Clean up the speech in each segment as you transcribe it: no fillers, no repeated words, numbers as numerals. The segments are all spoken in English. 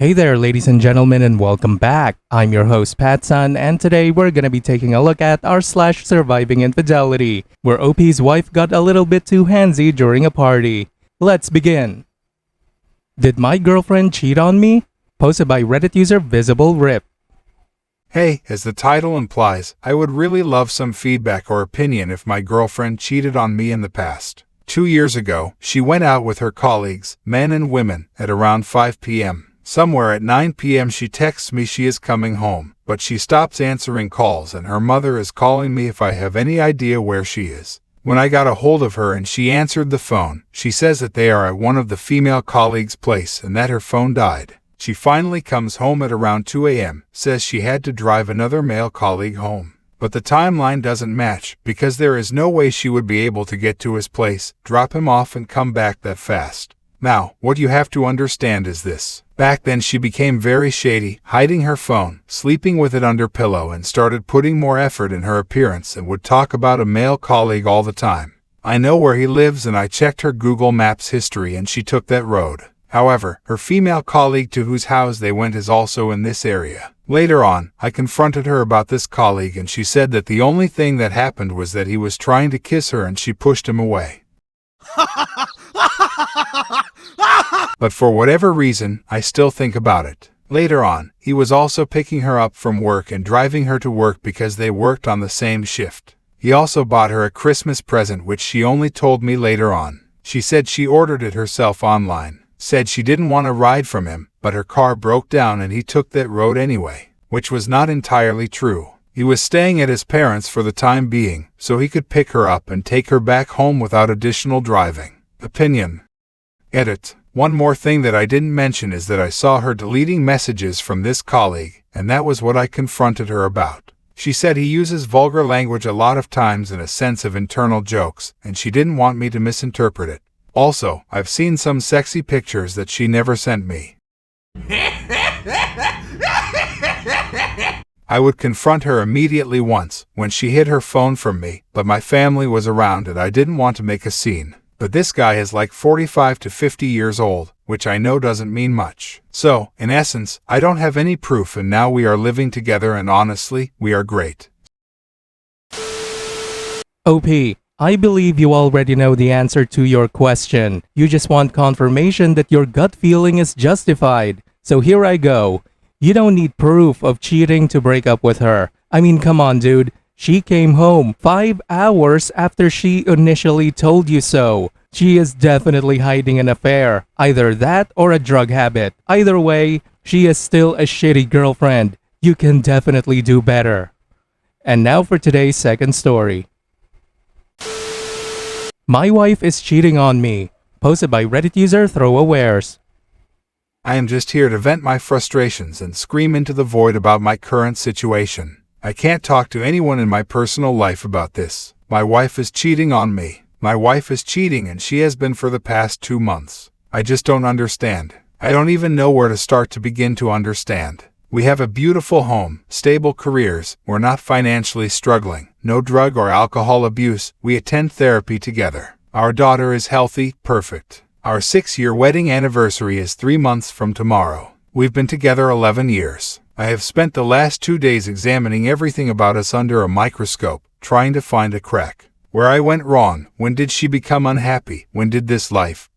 Hey there, ladies and gentlemen, and welcome back. I'm your host, PattSun, and today we're gonna be taking a look at r/Surviving Infidelity, where OP's wife got a little bit too handsy during a party. Let's begin. Did my girlfriend cheat on me? Posted by Reddit user Visible Rip. Hey, as the title implies, I would really love some feedback or opinion if my girlfriend cheated on me in the past. 2 years ago, she went out with her colleagues, men and women, at around 5 p.m. Somewhere at 9 p.m. she texts me she is coming home, but she stops answering calls and her mother is calling me if I have any idea where she is. When I got a hold of her and she answered the phone, she says that they are at one of the female colleagues' place and that her phone died. She finally comes home at around 2 a.m., says she had to drive another male colleague home. But the timeline doesn't match because there is no way she would be able to get to his place, drop him off and come back that fast. Now, what you have to understand is this. Back then she became very shady, hiding her phone, sleeping with it under pillow and started putting more effort in her appearance and would talk about a male colleague all the time. I know where he lives and I checked her Google Maps history and she took that road. However, her female colleague to whose house they went is also in this area. Later on, I confronted her about this colleague and she said that the only thing that happened was that he was trying to kiss her and she pushed him away. But for whatever reason, I still think about it. Later on, he was also picking her up from work and driving her to work because they worked on the same shift. He also bought her a Christmas present which she only told me later on. She said she ordered it herself online, said she didn't want a ride from him, but her car broke down and he took that road anyway, which was not entirely true. He was staying at his parents' for the time being, so he could pick her up and take her back home without additional driving. Opinion. Edit. One more thing that I didn't mention is that I saw her deleting messages from this colleague, and that was what I confronted her about. She said he uses vulgar language a lot of times in a sense of internal jokes, and she didn't want me to misinterpret it. Also, I've seen some sexy pictures that she never sent me. I would confront her immediately once, when she hid her phone from me, but my family was around and I didn't want to make a scene. But this guy is like 45 to 50 years old, which I know doesn't mean much. So, in essence, I don't have any proof and now we are living together and honestly, we are great. OP, I believe you already know the answer to your question. You just want confirmation that your gut feeling is justified. So here I go. You don't need proof of cheating to break up with her. I mean, come on, dude. She came home 5 hours after she initially told you so. She is definitely hiding an affair. Either that or a drug habit. Either way, she is still a shitty girlfriend. You can definitely do better. And now for today's second story. My wife is cheating on me. Posted by Reddit user Throwawares. I am just here to vent my frustrations and scream into the void about my current situation. I can't talk to anyone in my personal life about this. My wife is cheating on me. My wife is cheating and she has been for the past 2 months. I just don't understand. I don't even know where to start to begin to understand. We have a beautiful home, stable careers, we're not financially struggling, no drug or alcohol abuse, we attend therapy together. Our daughter is healthy, perfect. Our 6-year wedding anniversary is 3 months from tomorrow. We've been together 11 years. I have spent the last 2 days examining everything about us under a microscope, trying to find a crack. Where I went wrong, when did she become unhappy, when did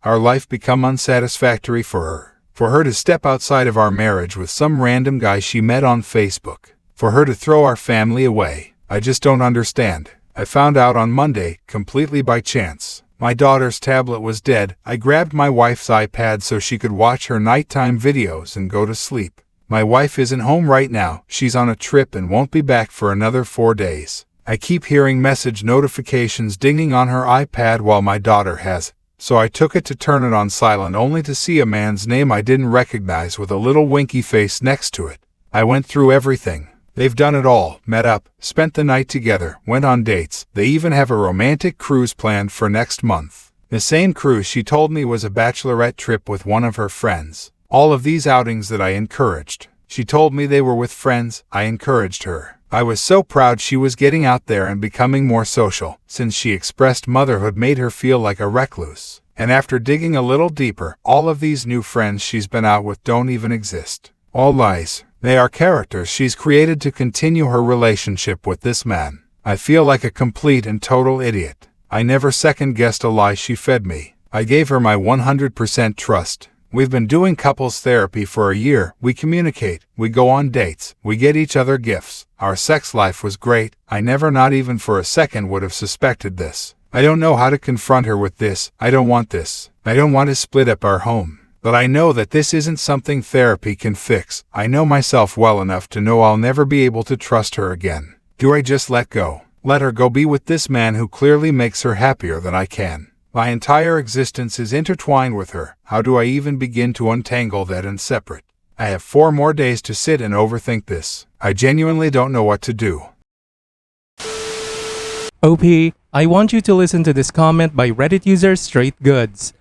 our life become unsatisfactory for her? For her to step outside of our marriage with some random guy she met on Facebook. For her to throw our family away. I just don't understand. I found out on Monday, completely by chance. My daughter's tablet was dead. I grabbed my wife's iPad so she could watch her nighttime videos and go to sleep. My wife isn't home right now, she's on a trip and won't be back for another 4 days. I keep hearing message notifications dinging on her iPad while my daughter has it, so I took it to turn it on silent only to see a man's name I didn't recognize with a little winky face next to it. I went through everything. They've done it all, met up, spent the night together, went on dates, they even have a romantic cruise planned for next month. The same cruise she told me was a bachelorette trip with one of her friends. All of these outings that I encouraged. She told me they were with friends, I encouraged her. I was so proud she was getting out there and becoming more social, since she expressed motherhood made her feel like a recluse. And after digging a little deeper, all of these new friends she's been out with don't even exist. All lies. They are characters she's created to continue her relationship with this man. I feel like a complete and total idiot. I never second-guessed a lie she fed me. I gave her my 100% trust. We've been doing couples therapy for a year. We communicate. We go on dates. We get each other gifts. Our sex life was great. I never, not even for a second, would have suspected this. I don't know how to confront her with this. I don't want this. I don't want to split up our home. But I know that this isn't something therapy can fix. I know myself well enough to know I'll never be able to trust her again. Do I just let go? Let her go be with this man who clearly makes her happier than I can. My entire existence is intertwined with her. How do I even begin to untangle that and separate? I have 4 more days to sit and overthink this. I genuinely don't know what to do. OP, I want you to listen to this comment by Reddit user Straight Goods.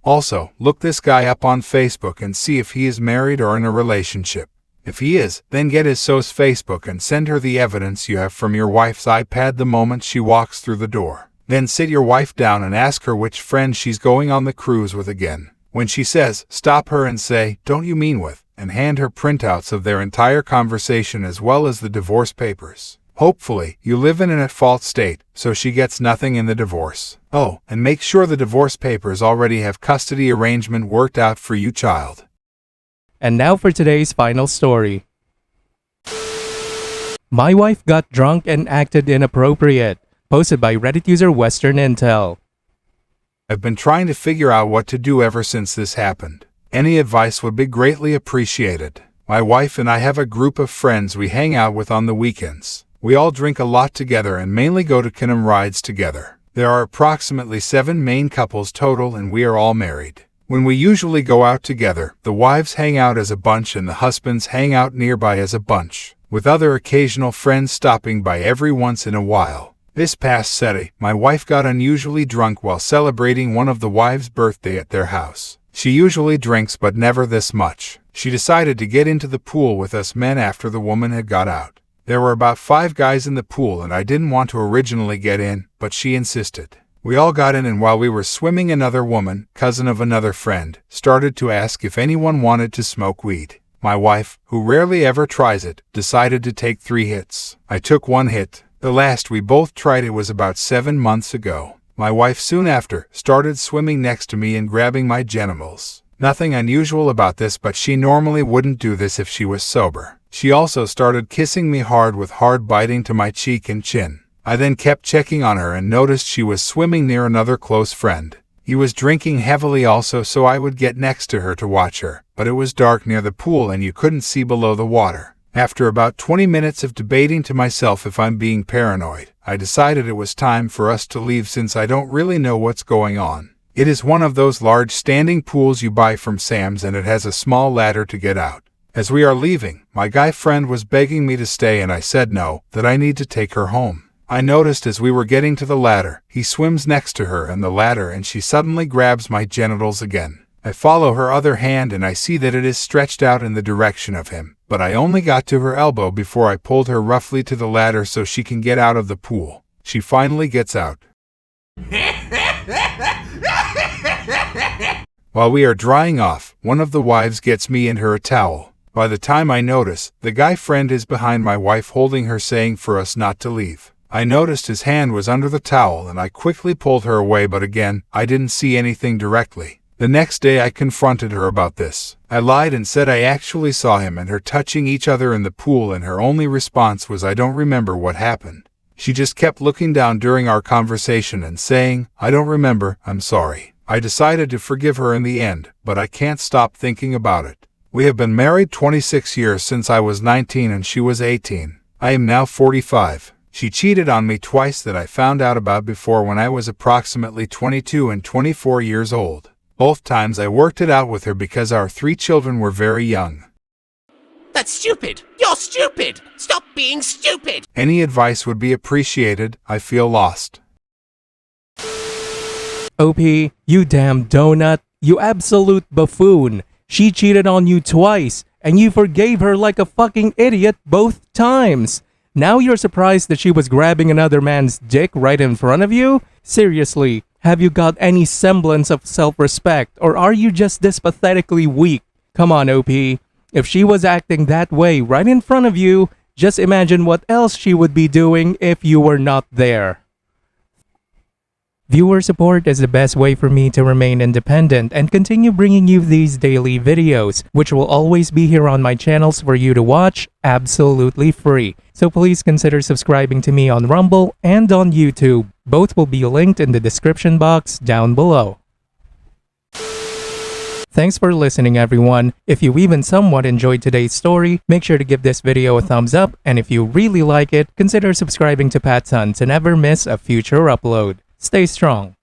Also, look this guy up on Facebook and see if he is married or in a relationship. If he is, then get his SOS Facebook and send her the evidence you have from your wife's iPad the moment she walks through the door. Then sit your wife down and ask her which friend she's going on the cruise with again. When she says, stop her and say, don't you mean with, and hand her printouts of their entire conversation as well as the divorce papers. Hopefully, you live in an at-fault state, so she gets nothing in the divorce. Oh, and make sure the divorce papers already have custody arrangement worked out for you, child. And now for today's final story. My wife got drunk and acted inappropriate. Posted by Reddit user Western Intel. I've been trying to figure out what to do ever since this happened. Any advice would be greatly appreciated. My wife and I have a group of friends we hang out with on the weekends. We all drink a lot together and mainly go to canoe rides together. There are approximately 7 main couples total and we are all married. When we usually go out together, the wives hang out as a bunch and the husbands hang out nearby as a bunch, with other occasional friends stopping by every once in a while. This past Saturday, my wife got unusually drunk while celebrating one of the wives' birthday at their house. She usually drinks but never this much. She decided to get into the pool with us men after the woman had got out. There were about 5 guys in the pool and I didn't want to originally get in, but she insisted. We all got in and while we were swimming, another woman, cousin of another friend, started to ask if anyone wanted to smoke weed. My wife, who rarely ever tries it, decided to take 3 hits. I took 1 hit. The last we both tried it was about 7 months ago. My wife soon after started swimming next to me and grabbing my genitals. Nothing unusual about this, but she normally wouldn't do this if she was sober. She also started kissing me hard with hard biting to my cheek and chin. I then kept checking on her and noticed she was swimming near another close friend. He was drinking heavily also, so I would get next to her to watch her, but it was dark near the pool and you couldn't see below the water. After about 20 minutes of debating to myself if I'm being paranoid, I decided it was time for us to leave since I don't really know what's going on. It is one of those large standing pools you buy from Sam's and it has a small ladder to get out. As we are leaving, my guy friend was begging me to stay and I said no, that I need to take her home. I noticed as we were getting to the ladder, he swims next to her and the ladder and she suddenly grabs my genitals again. I follow her other hand and I see that it is stretched out in the direction of him, but I only got to her elbow before I pulled her roughly to the ladder so she can get out of the pool. She finally gets out. While we are drying off, one of the wives gets me and her a towel. By the time I notice, the guy friend is behind my wife holding her, saying for us not to leave. I noticed his hand was under the towel and I quickly pulled her away, but again, I didn't see anything directly. The next day I confronted her about this. I lied and said I actually saw him and her touching each other in the pool and her only response was I don't remember what happened. She just kept looking down during our conversation and saying, I don't remember, I'm sorry. I decided to forgive her in the end, but I can't stop thinking about it. We have been married 26 years since I was 19 and she was 18. I am now 45. She cheated on me twice that I found out about before when I was approximately 22 and 24 years old. Both times I worked it out with her because our 3 children were very young. That's stupid! You're stupid! Stop being stupid! Any advice would be appreciated. I feel lost. OP, you damn donut. You absolute buffoon. She cheated on you twice, and you forgave her like a fucking idiot both times. Now you're surprised that she was grabbing another man's dick right in front of you? Seriously, have you got any semblance of self-respect, or are you just this pathetically weak? Come on, OP. If she was acting that way right in front of you, just imagine what else she would be doing if you were not there. Viewer support is the best way for me to remain independent and continue bringing you these daily videos, which will always be here on my channels for you to watch absolutely free. So please consider subscribing to me on Rumble and on YouTube. Both will be linked in the description box down below. Thanks for listening, everyone. If you even somewhat enjoyed today's story, make sure to give this video a thumbs up, and if you really like it, consider subscribing to PattSun to never miss a future upload. Stay strong.